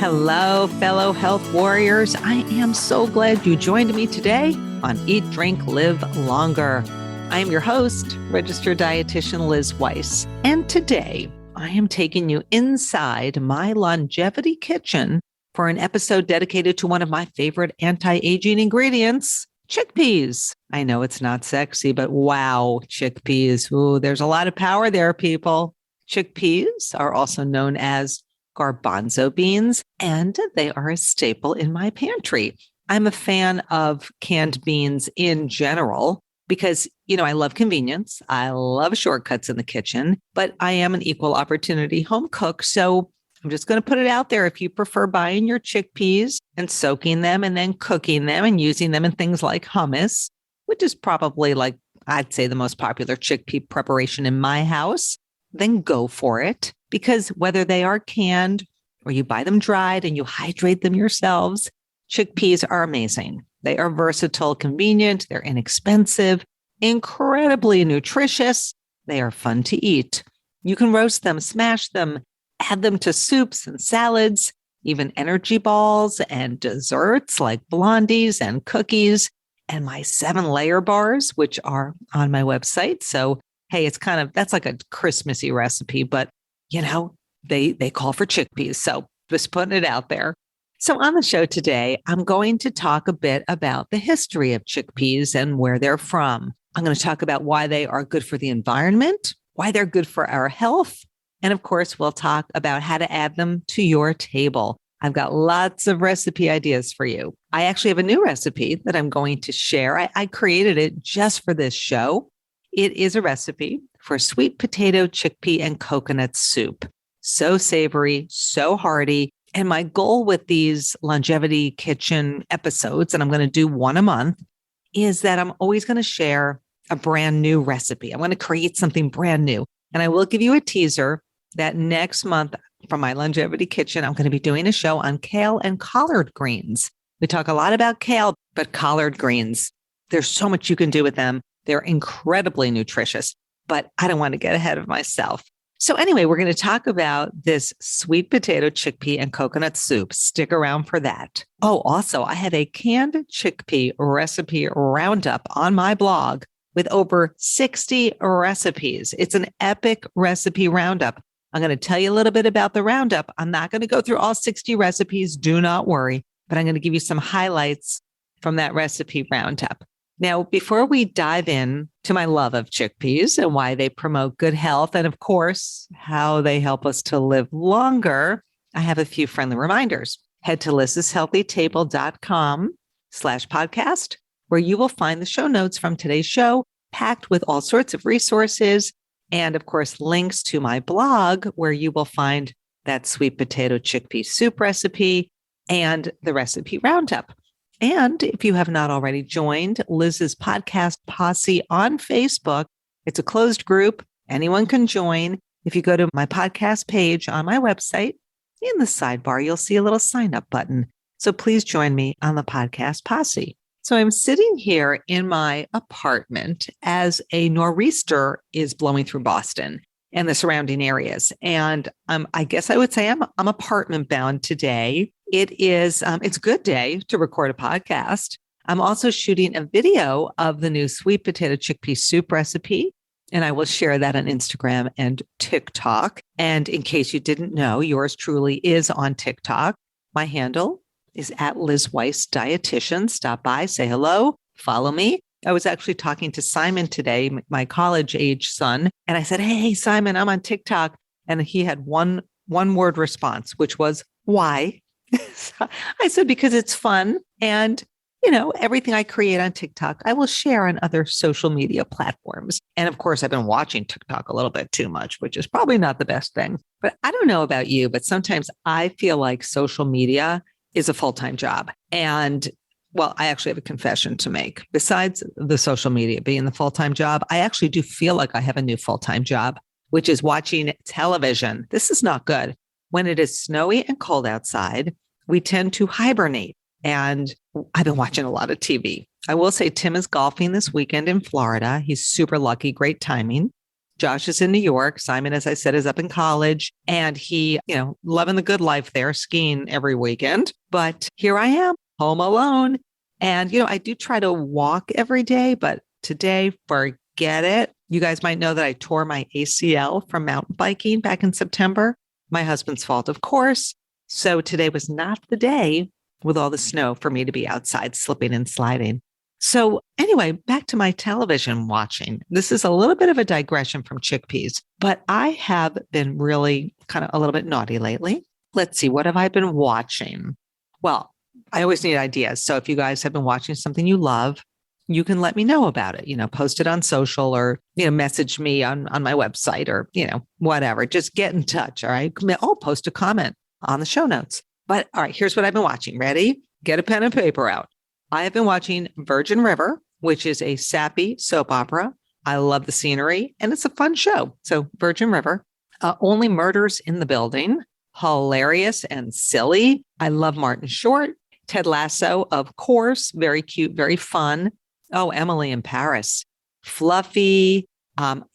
Hello, fellow health warriors. I am so glad you joined me today on Eat, Drink, Live Longer. I am your host, registered dietitian Liz Weiss. And today I am taking you inside my longevity kitchen for an episode dedicated to one of my favorite anti-aging ingredients, chickpeas. I know it's not sexy, but wow, chickpeas. Ooh, there's a lot of power there, people. Chickpeas are also known as garbanzo beans, and they are a staple in my pantry. I'm a fan of canned beans in general because, I love convenience. I love shortcuts in the kitchen, but I am an equal opportunity home cook. So I'm just going to put it out there. If you prefer buying your chickpeas and soaking them and then cooking them and using them in things like hummus, which is probably I'd say the most popular chickpea preparation in my house, then go for it. Because whether they are canned or you buy them dried and you hydrate them yourselves, chickpeas are amazing. They are versatile, convenient, they're inexpensive, incredibly nutritious. They are fun to eat. You can roast them, smash them, add them to soups and salads, even energy balls and desserts like blondies and cookies, and my 7-layer bars, which are on my website. So, hey, that's like a Christmassy recipe, but they call for chickpeas. So just putting it out there. So on the show today, I'm going to talk a bit about the history of chickpeas and where they're from. I'm going to talk about why they are good for the environment, why they're good for our health. And of course, we'll talk about how to add them to your table. I've got lots of recipe ideas for you. I actually have a new recipe that I'm going to share. I created it just for this show. It is a recipe for sweet potato, chickpea, and coconut soup. So savory, so hearty. And my goal with these longevity kitchen episodes, and I'm going to do one a month, is that I'm always going to share a brand new recipe. I'm going to create something brand new. And I will give you a teaser that next month from my longevity kitchen, I'm going to be doing a show on kale and collard greens. We talk a lot about kale, but collard greens, there's so much you can do with them. They're incredibly nutritious, but I don't want to get ahead of myself. So anyway, we're going to talk about this sweet potato, chickpea, and coconut soup. Stick around for that. Oh, also, I have a canned chickpea recipe roundup on my blog with over 60 recipes. It's an epic recipe roundup. I'm going to tell you a little bit about the roundup. I'm not going to go through all 60 recipes. Do not worry, but I'm going to give you some highlights from that recipe roundup. Now, before we dive in to my love of chickpeas and why they promote good health, and of course, how they help us to live longer, I have a few friendly reminders. Head to lizshealthytable.com/podcast, where you will find the show notes from today's show, packed with all sorts of resources, and of course, links to my blog, where you will find that sweet potato chickpea soup recipe and the recipe roundup. And if you have not already joined Liz's podcast posse on Facebook, it's a closed group. Anyone can join. If you go to my podcast page on my website, in the sidebar, you'll see a little sign up button. So please join me on the podcast posse. So I'm sitting here in my apartment as a nor'easter is blowing through Boston and the surrounding areas. And I guess I would say I'm apartment bound today. It's a good day to record a podcast. I'm also shooting a video of the new sweet potato chickpea soup recipe, and I will share that on Instagram and TikTok. And in case you didn't know, yours truly is on TikTok. My handle is at Liz Weiss Dietitian. Stop by, say hello, follow me. I was actually talking to Simon today, my college-age son, and I said, "Hey, Simon, I'm on TikTok." And he had one word response, which was, "Why?" I said, "Because it's fun. And, everything I create on TikTok, I will share on other social media platforms." And of course, I've been watching TikTok a little bit too much, which is probably not the best thing. But I don't know about you, but sometimes I feel like social media is a full-time job. And I actually have a confession to make. Besides the social media being the full-time job, I actually do feel like I have a new full-time job, which is watching television. This is not good. When it is snowy and cold outside, we tend to hibernate. And I've been watching a lot of TV. I will say Tim is golfing this weekend in Florida. He's super lucky, great timing. Josh is in New York. Simon, as I said, is up in college and he, loving the good life there, skiing every weekend. But here I am, home alone. And, I do try to walk every day, but today, forget it. You guys might know that I tore my ACL from mountain biking back in September. My husband's fault, of course. So today was not the day with all the snow for me to be outside slipping and sliding. So anyway, back to my television watching. This is a little bit of a digression from chickpeas, but I have been really kind of a little bit naughty lately. Let's see, what have I been watching? Well, I always need ideas. So if you guys have been watching something you love, you can let me know about it, post it on social or, message me on my website or, whatever. Just get in touch. All right. Oh, post a comment on the show notes. But all right, here's what I've been watching. Ready? Get a pen and paper out. I have been watching Virgin River, which is a sappy soap opera. I love the scenery and it's a fun show. So Virgin River, Only Murders in the Building, hilarious and silly. I love Martin Short. Ted Lasso, of course, very cute, very fun. Oh, Emily in Paris, fluffy.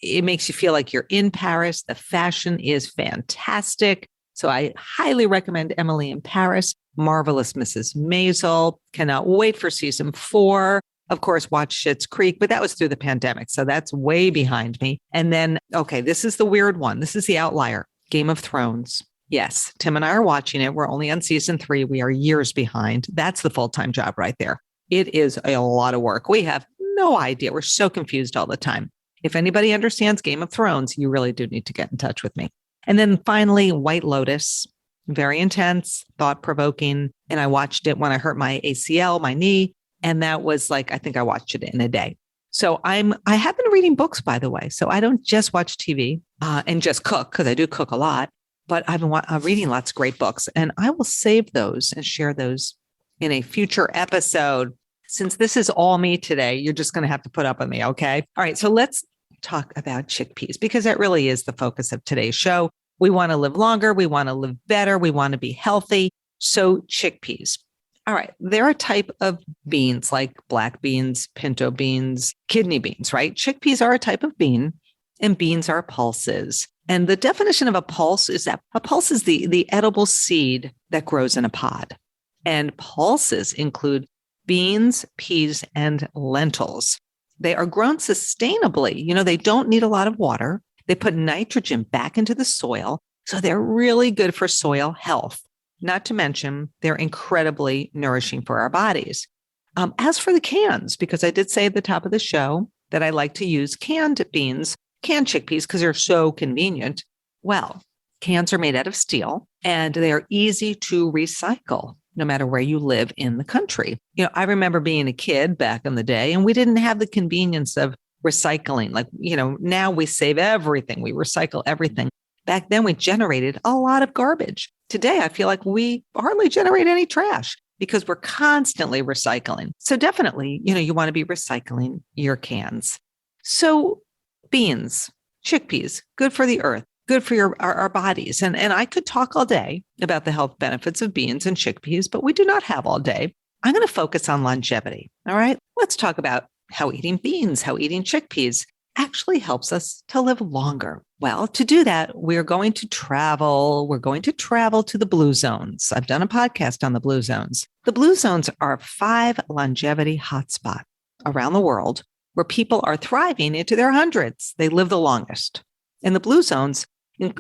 It makes you feel like you're in Paris. The fashion is fantastic. So I highly recommend Emily in Paris. Marvelous Mrs. Maisel. Cannot wait for season 4. Of course, watch Schitt's Creek, but that was through the pandemic. So that's way behind me. And then, okay, this is the weird one. This is the outlier. Game of Thrones. Yes, Tim and I are watching it. We're only on season 3. We are years behind. That's the full-time job right there. It is a lot of work. We have no idea. We're so confused all the time. If anybody understands Game of Thrones, you really do need to get in touch with me. And then finally, White Lotus. Very intense, thought-provoking. And I watched it when I hurt my ACL, my knee. And that was like, I think I watched it in a day. So I have been reading books, by the way. So I don't just watch TV and just cook, because I do cook a lot. But I've been reading lots of great books. And I will save those and share those in a future episode. Since this is all me today, you're just going to have to put up with me, okay? All right, so let's talk about chickpeas, because that really is the focus of today's show. We want to live longer. We want to live better. We want to be healthy. So chickpeas. All right. They're a type of beans like black beans, pinto beans, kidney beans, right? Chickpeas are a type of bean and beans are pulses. And the definition of a pulse is that a pulse is the edible seed that grows in a pod. And pulses include beans, peas, and lentils. They are grown sustainably. They don't need a lot of water. They put nitrogen back into the soil, so they're really good for soil health. Not to mention, they're incredibly nourishing for our bodies. As for the cans, because I did say at the top of the show that I like to use canned beans, canned chickpeas, because they're so convenient. Well, cans are made out of steel, and they are easy to recycle, no matter where you live in the country. I remember being a kid back in the day, and we didn't have the convenience of recycling. Like, now we save everything. We recycle everything. Back then, we generated a lot of garbage. Today, I feel like we hardly generate any trash because we're constantly recycling. So definitely, you want to be recycling your cans. So beans, chickpeas, good for the earth, good for our bodies. And I could talk all day about the health benefits of beans and chickpeas, but we do not have all day. I'm going to focus on longevity. All right, let's talk about how eating beans, how eating chickpeas actually helps us to live longer. Well, to do that, we're going to travel. We're going to travel to the blue zones. I've done a podcast on the blue zones. The blue zones are 5 longevity hotspots around the world where people are thriving into their hundreds. They live the longest. And the blue zones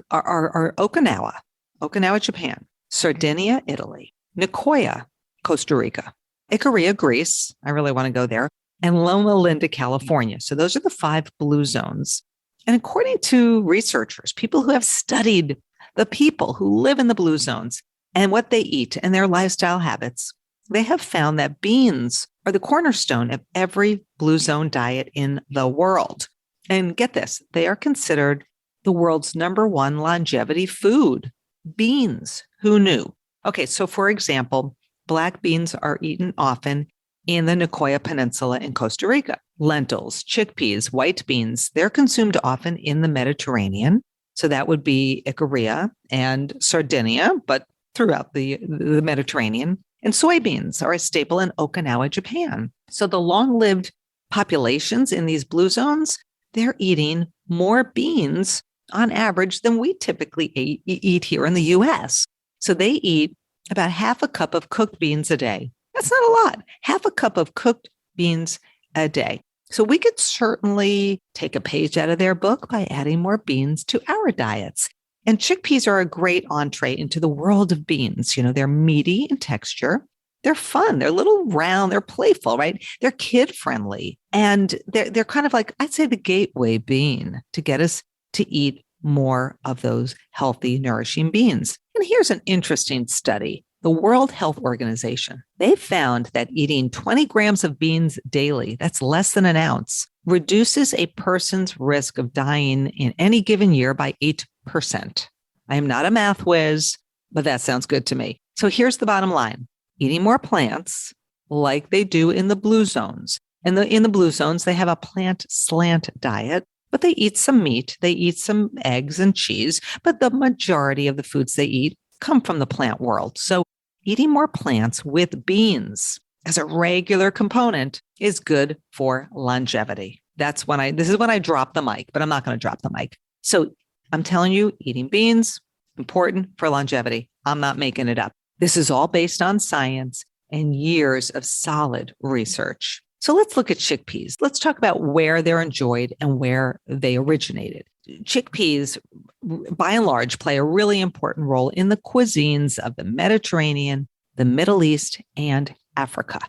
are Okinawa, Japan, Sardinia, Italy, Nicoya, Costa Rica, Icaria, Greece. I really want to go there. And Loma Linda, California. So those are the 5 blue zones. And according to researchers, people who have studied the people who live in the blue zones and what they eat and their lifestyle habits, they have found that beans are the cornerstone of every blue zone diet in the world. And get this, they are considered the world's #1 longevity food. Beans. Who knew? Okay, so for example, black beans are eaten often in the Nicoya Peninsula in Costa Rica. Lentils, chickpeas, white beans, they're consumed often in the Mediterranean. So that would be Icaria and Sardinia, but throughout the Mediterranean. And soybeans are a staple in Okinawa, Japan. So the long-lived populations in these blue zones, they're eating more beans on average than we typically eat here in the US. So they eat about half a cup of cooked beans a day. That's not a lot. Half a cup of cooked beans a day. So we could certainly take a page out of their book by adding more beans to our diets. And chickpeas are a great entree into the world of beans. You know, they're meaty in texture. They're fun. They're a little round. They're playful, right? They're kid friendly. And they're kind of like, I'd say, the gateway bean to get us to eat more of those healthy, nourishing beans. And here's an interesting study. The World Health Organization, they found that eating 20 grams of beans daily, that's less than an ounce, reduces a person's risk of dying in any given year by 8%. I am not a math whiz, but that sounds good to me. So here's the bottom line. Eating more plants like they do in the blue zones. And in the blue zones, they have a plant slant diet, but they eat some meat, they eat some eggs and cheese, but the majority of the foods they eat come from the plant world. So eating more plants with beans as a regular component is good for longevity. This is when I drop the mic, but I'm not going to drop the mic. So I'm telling you, eating beans, important for longevity. I'm not making it up. This is all based on science and years of solid research. So let's look at chickpeas. Let's talk about where they're enjoyed and where they originated. Chickpeas, by and large, play a really important role in the cuisines of the Mediterranean, the Middle East, and Africa.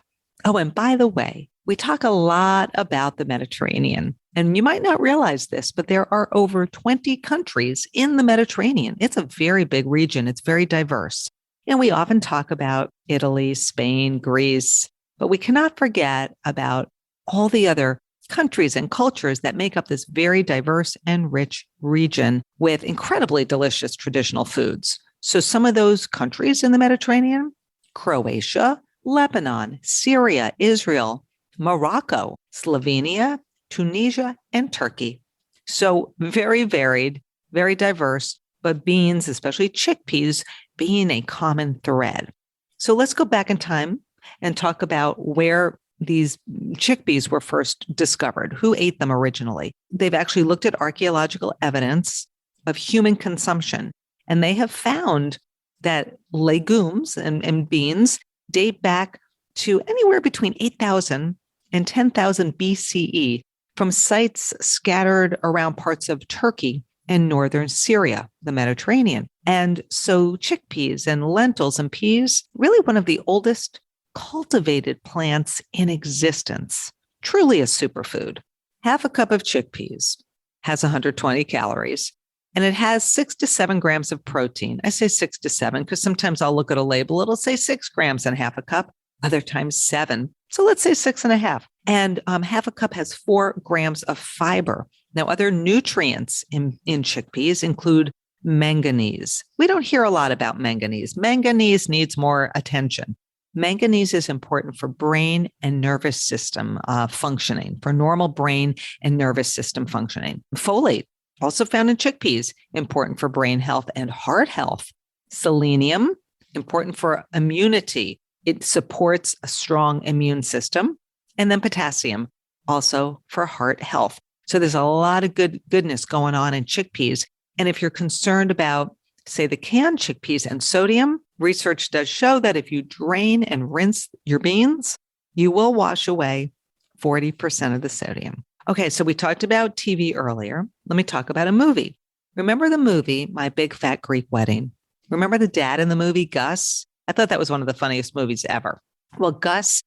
Oh, and by the way, we talk a lot about the Mediterranean, and you might not realize this, but there are over 20 countries in the Mediterranean. It's a very big region. It's very diverse. And we often talk about Italy, Spain, Greece, but we cannot forget about all the other countries and cultures that make up this very diverse and rich region with incredibly delicious traditional foods. So some of those countries in the Mediterranean: Croatia, Lebanon, Syria, Israel, Morocco, Slovenia, Tunisia, and Turkey. So very varied, very diverse, but beans, especially chickpeas, being a common thread. So let's go back in time and talk about where these chickpeas were first discovered, who ate them originally. They've actually looked at archaeological evidence of human consumption, and they have found that legumes and beans date back to anywhere between 8,000 and 10,000 BCE from sites scattered around parts of Turkey and northern Syria, the Mediterranean. And so chickpeas and lentils and peas, really one of the oldest cultivated plants in existence, truly a superfood. Half a cup of chickpeas has 120 calories, and it has 6 to 7 grams of protein. I say 6 to 7 because sometimes I'll look at a label, it'll say 6 grams in half a cup, other times 7. So let's say 6.5. And half a cup has 4 grams of fiber. Now, other nutrients in chickpeas include manganese. We don't hear a lot about manganese. Manganese needs more attention. Manganese is important for brain and nervous system functioning, for normal brain and nervous system functioning. Folate, also found in chickpeas, important for brain health and heart health. Selenium, important for immunity. It supports a strong immune system. And then potassium, also for heart health. So there's a lot of goodness going on in chickpeas. And if you're concerned about, say, the canned chickpeas and sodium, research does show that if you drain and rinse your beans, you will wash away 40% of the sodium. Okay, so we talked about TV earlier. Let me talk about a movie. Remember the movie, My Big Fat Greek Wedding? Remember the dad in the movie, Gus? I thought that was one of the funniest movies ever. Well, Gus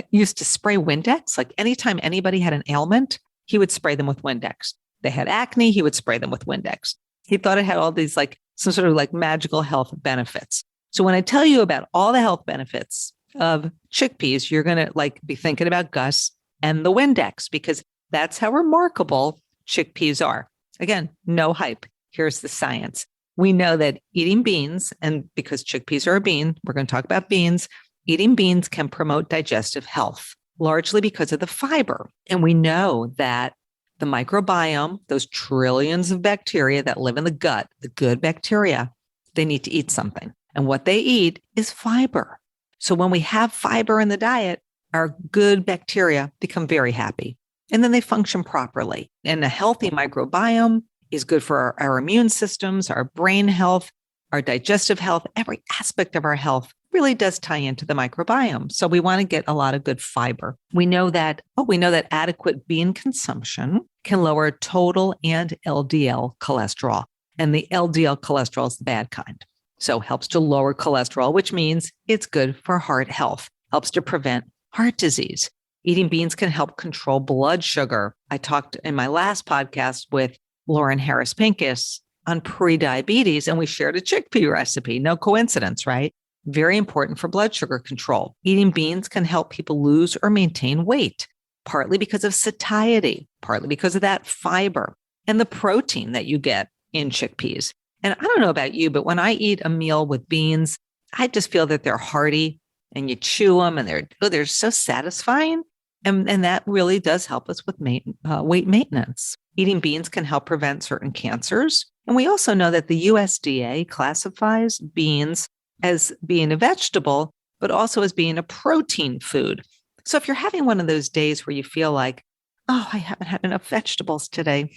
used to spray Windex. Like anytime anybody had an ailment, he would spray them with Windex. They had acne, he would spray them with Windex. He thought it had all these some sort of magical health benefits. So when I tell you about all the health benefits of chickpeas, you're going to be thinking about Gus and the Windex, because that's how remarkable chickpeas are. Again, no hype. Here's the science. We know that eating beans, and because chickpeas are a bean, we're going to talk about beans, eating beans can promote digestive health, largely because of the fiber. And we know that the microbiome, those trillions of bacteria that live in the gut, the good bacteria, they need to eat something. And what they eat is fiber. So when we have fiber in the diet, our good bacteria become very happy. and then they function properly. And a healthy microbiome is good for our immune systems, our brain health, our digestive health. Every aspect of our health really does tie into the microbiome. So we want to get a lot of good fiber. We know that adequate bean consumption can lower total and LDL cholesterol. And the LDL cholesterol is the bad kind. So helps to lower cholesterol, which means it's good for heart health, helps to prevent heart disease. Eating beans can help control blood sugar. I talked in my last podcast with Lauren Harris Pincus on pre-diabetes, and we shared a chickpea recipe. No coincidence, right? Very important for blood sugar control. Eating beans can help people lose or maintain weight, partly because of satiety, partly because of that fiber and the protein that you get in chickpeas. And I don't know about you, but when I eat a meal with beans, I just feel that they're hearty and you chew them and they're so satisfying. And that really does help us with weight maintenance. Eating beans can help prevent certain cancers. And we also know that the USDA classifies beans as being a vegetable, but also as being a protein food. So if you're having one of those days where you feel like, oh, I haven't had enough vegetables today,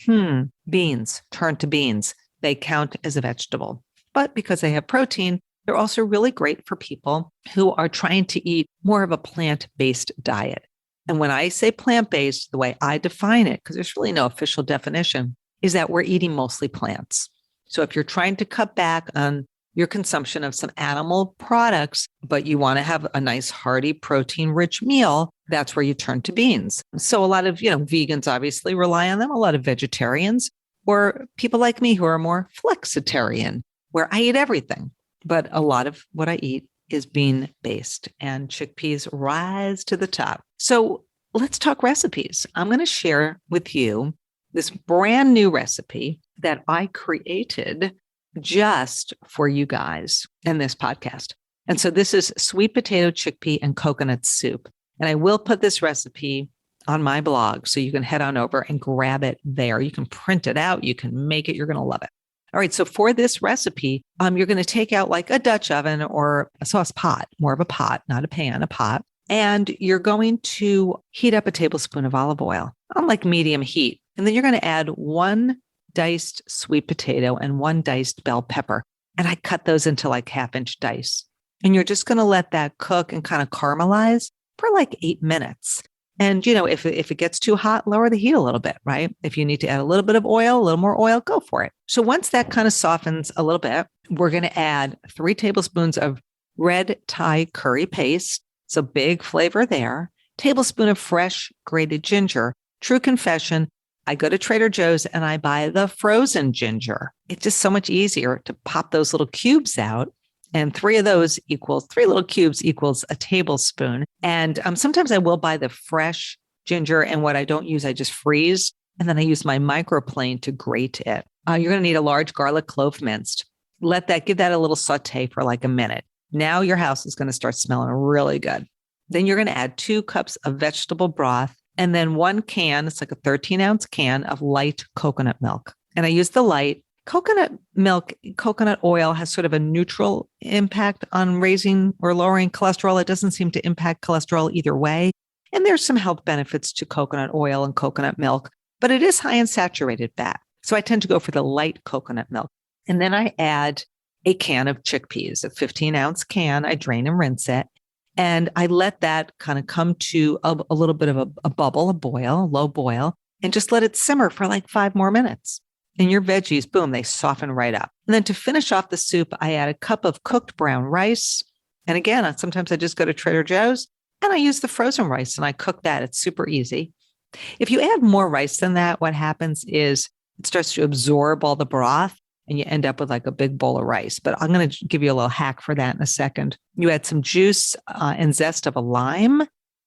beans, turn to beans. They count as a vegetable. But because they have protein, they're also really great for people who are trying to eat more of a plant-based diet. And when I say plant-based, the way I define it, because there's really no official definition, is that we're eating mostly plants. So if you're trying to cut back on your consumption of some animal products, but you want to have a nice, hearty, protein-rich meal, that's where you turn to beans. So a lot of, vegans obviously rely on them, a lot of vegetarians, or people like me who are more flexitarian, where I eat everything. But a lot of what I eat is bean-based, and chickpeas rise to the top. So let's talk recipes. I'm going to share with you this brand new recipe that I created just for you guys in this podcast. And so this is sweet potato, chickpea, and coconut soup. And I will put this recipe on my blog, so you can head on over and grab it there. You can print it out. You can make it. You're going to love it. All right. So for this recipe, you're going to take out like a Dutch oven or a sauce pot, more of a pot, not a pan, a pot. And you're going to heat up a tablespoon of olive oil on like medium heat. And then you're going to add 1 diced sweet potato and 1 diced bell pepper. And I cut those into like 1/2-inch dice. And you're just going to let that cook and kind of caramelize for like 8 minutes. And, if it gets too hot, lower the heat a little bit, right? If you need to add a little bit of oil, a little more oil, go for it. So once that kind of softens a little bit, we're going to add 3 tablespoons of red Thai curry paste. So big flavor there. Tablespoon of fresh grated ginger. True confession, I go to Trader Joe's and I buy the frozen ginger. It's just so much easier to pop those little cubes out. And 3 little cubes equals a tablespoon. And sometimes I will buy the fresh ginger. And what I don't use, I just freeze. And then I use my microplane to grate it. You're going to need a large garlic clove minced. Give that a little saute for like a minute. Now your house is going to start smelling really good. Then you're going to add 2 cups of vegetable broth and then 1 can, it's like a 13-ounce can of light coconut milk. And I use the light. Coconut milk, coconut oil has sort of a neutral impact on raising or lowering cholesterol. It doesn't seem to impact cholesterol either way. And there's some health benefits to coconut oil and coconut milk, but it is high in saturated fat. So I tend to go for the light coconut milk. And then I add a can of chickpeas, a 15-ounce can. I drain and rinse it. And I let that kind of come to a little bit of a bubble, a boil, a low boil, and just let it simmer for like 5 more minutes. And your veggies, boom, they soften right up. And then to finish off the soup, I add a cup of cooked brown rice. And again, sometimes I just go to Trader Joe's and I use the frozen rice and I cook that. It's super easy. If you add more rice than that, what happens is it starts to absorb all the broth and you end up with like a big bowl of rice. But I'm going to give you a little hack for that in a second. You add some juice and zest of a lime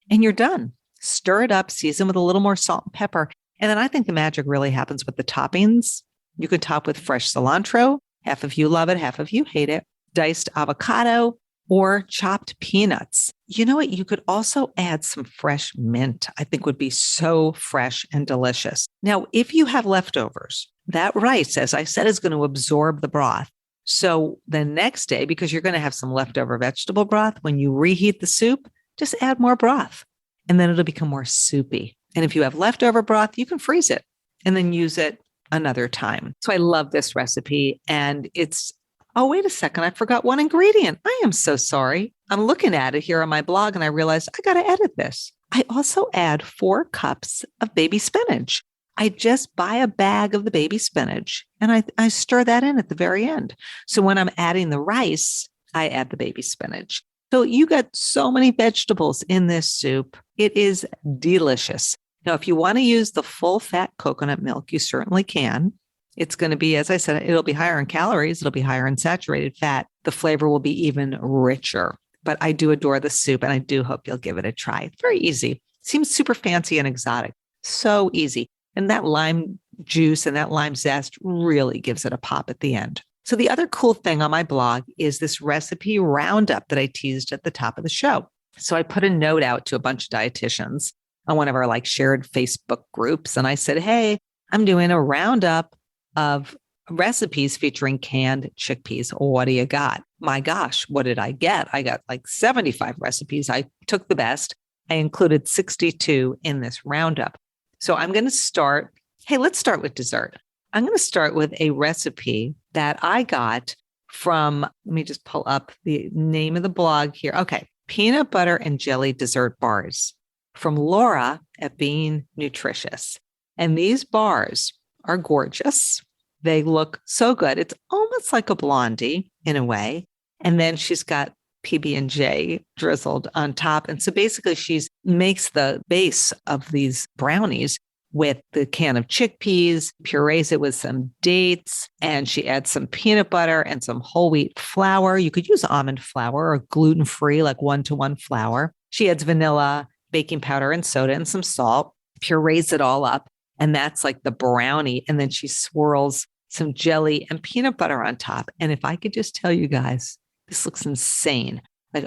and you're done. Stir it up, season with a little more salt and pepper. And then I think the magic really happens with the toppings. You could top with fresh cilantro. Half of you love it, half of you hate it. Diced avocado or chopped peanuts. You know what? You could also add some fresh mint. I think would be so fresh and delicious. Now, if you have leftovers, that rice, as I said, is going to absorb the broth. So the next day, because you're going to have some leftover vegetable broth, when you reheat the soup, just add more broth and then it'll become more soupy. And if you have leftover broth, you can freeze it and then use it another time. So I love this recipe. And oh, wait a second. I forgot one ingredient. I am so sorry. I'm looking at it here on my blog and I realized I got to edit this. I also add 4 cups of baby spinach. I just buy a bag of the baby spinach and I stir that in at the very end. So when I'm adding the rice, I add the baby spinach. So you got so many vegetables in this soup. It is delicious. Now, if you want to use the full fat coconut milk, you certainly can. It's going to be, as I said, it'll be higher in calories. It'll be higher in saturated fat. The flavor will be even richer. But I do adore the soup and I do hope you'll give it a try. It's very easy. Seems super fancy and exotic. So easy. And that lime juice and that lime zest really gives it a pop at the end. So the other cool thing on my blog is this recipe roundup that I teased at the top of the show. So I put a note out to a bunch of dietitians on one of our shared Facebook groups. And I said, hey, I'm doing a roundup of recipes featuring canned chickpeas. What do you got? My gosh, what did I get? I got 75 recipes. I took the best. I included 62 in this roundup. So I'm going to start. Hey, let's start with dessert. I'm going to start with a recipe that I got from, let me just pull up the name of the blog here. Okay. Peanut butter and jelly dessert bars from Laura at Being Nutritious. And these bars are gorgeous. They look so good. It's almost like a blondie in a way. And then she's got PB&J drizzled on top. And so basically she makes the base of these brownies with the can of chickpeas, purees it with some dates, and she adds some peanut butter and some whole wheat flour. You could use almond flour or gluten-free, like 1-to-1 flour. She adds vanilla, baking powder, and soda and some salt, purees it all up. And that's like the brownie. And then she swirls some jelly and peanut butter on top. And if I could just tell you guys, this looks insane.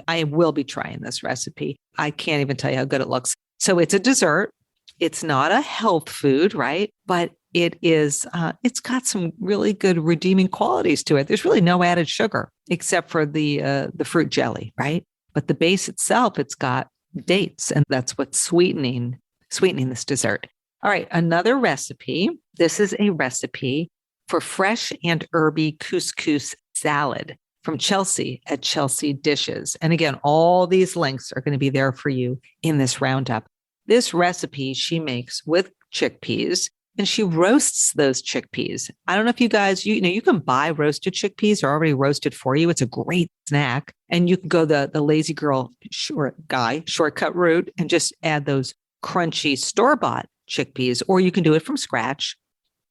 I will be trying this recipe. I can't even tell you how good it looks. So it's a dessert. It's not a health food, right? But it is, it's got some really good redeeming qualities to it. There's really no added sugar except for the fruit jelly, right? But the base itself, it's got dates, and that's what's sweetening this dessert. All right, another recipe. This is a recipe for fresh and herby couscous salad from Chelsea at Chelsea Dishes. And again, all these links are going to be there for you in this roundup. This recipe she makes with chickpeas, and she roasts those chickpeas. I don't know if you guys, you can buy roasted chickpeas or already roasted for you. It's a great snack. And you can go the lazy girl shortcut route and just add those crunchy store-bought chickpeas, or you can do it from scratch.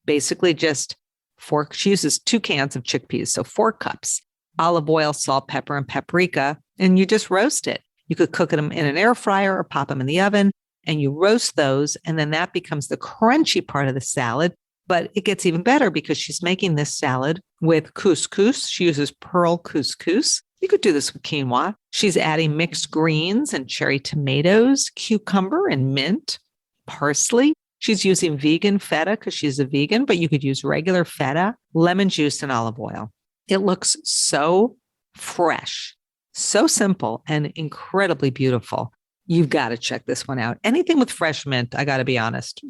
Basically just she uses 2 cans of chickpeas, so 4 cups, olive oil, salt, pepper, and paprika, and you just roast it. You could cook them in an air fryer or pop them in the oven, and you roast those, and then that becomes the crunchy part of the salad. But it gets even better because she's making this salad with couscous. She uses pearl couscous. You could do this with quinoa. She's adding mixed greens and cherry tomatoes, cucumber and mint, parsley. She's using vegan feta because she's a vegan, but you could use regular feta, lemon juice, and olive oil. It looks so fresh, so simple, and incredibly beautiful. You've got to check this one out. Anything with fresh mint, I got to be honest,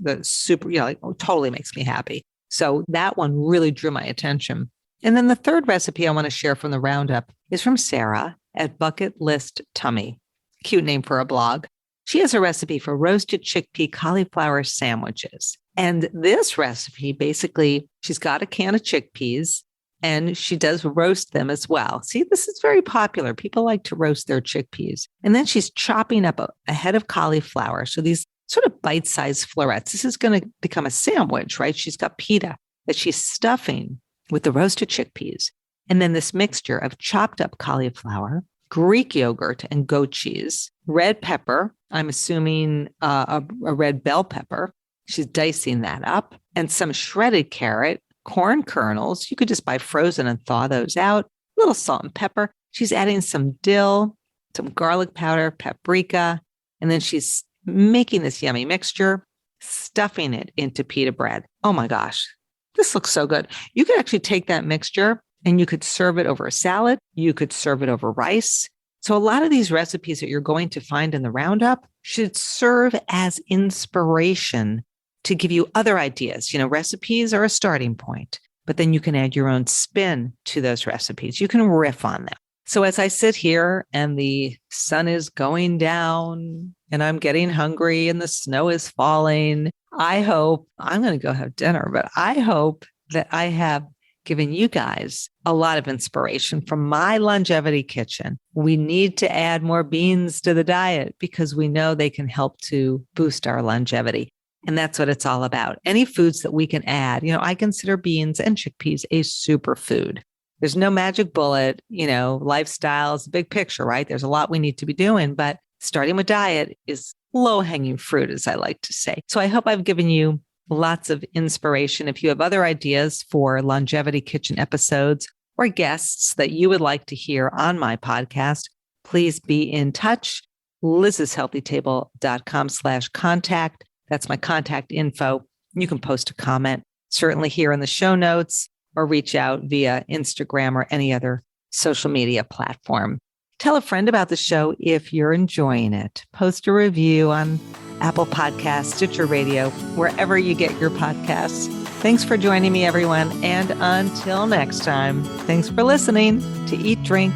totally makes me happy. So that one really drew my attention. And then the third recipe I want to share from the roundup is from Sarah at Bucket List Tummy. Cute name for a blog. She has a recipe for roasted chickpea cauliflower sandwiches. And this recipe, basically, she's got a can of chickpeas and she does roast them as well. See, this is very popular. People like to roast their chickpeas. And then she's chopping up a head of cauliflower. So these sort of bite-sized florets. This is going to become a sandwich, right? She's got pita that she's stuffing with the roasted chickpeas. And then this mixture of chopped up cauliflower, Greek yogurt and goat cheese, red pepper, I'm assuming a red bell pepper. She's dicing that up, and some shredded carrot, corn kernels. You could just buy frozen and thaw those out. A little salt and pepper. She's adding some dill, some garlic powder, paprika, and then she's making this yummy mixture, stuffing it into pita bread. Oh my gosh, this looks so good. You could actually take that mixture and you could serve it over a salad. You could serve it over rice. So a lot of these recipes that you're going to find in the Roundup should serve as inspiration to give you other ideas. Recipes are a starting point, but then you can add your own spin to those recipes. You can riff on them. So as I sit here and the sun is going down and I'm getting hungry and the snow is falling, I hope I'm going to go have dinner, but I hope that I have given you guys a lot of inspiration from my longevity kitchen. We need to add more beans to the diet because we know they can help to boost our longevity. And that's what it's all about. Any foods that we can add. I consider beans and chickpeas a superfood. There's no magic bullet. Lifestyle is a big picture, right? There's a lot we need to be doing, but starting with diet is low-hanging fruit, as I like to say. So I hope I've given you lots of inspiration. If you have other ideas for longevity kitchen episodes or guests that you would like to hear on my podcast, please be in touch. Liz'sHealthyTable.com/contact. That's my contact info. You can post a comment, certainly here in the show notes, or reach out via Instagram or any other social media platform. Tell a friend about the show if you're enjoying it. Post a review on Apple Podcasts, Stitcher Radio, wherever you get your podcasts. Thanks for joining me, everyone. And until next time, thanks for listening to Eat, Drink,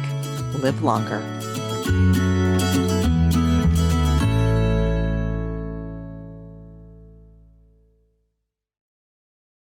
Live Longer.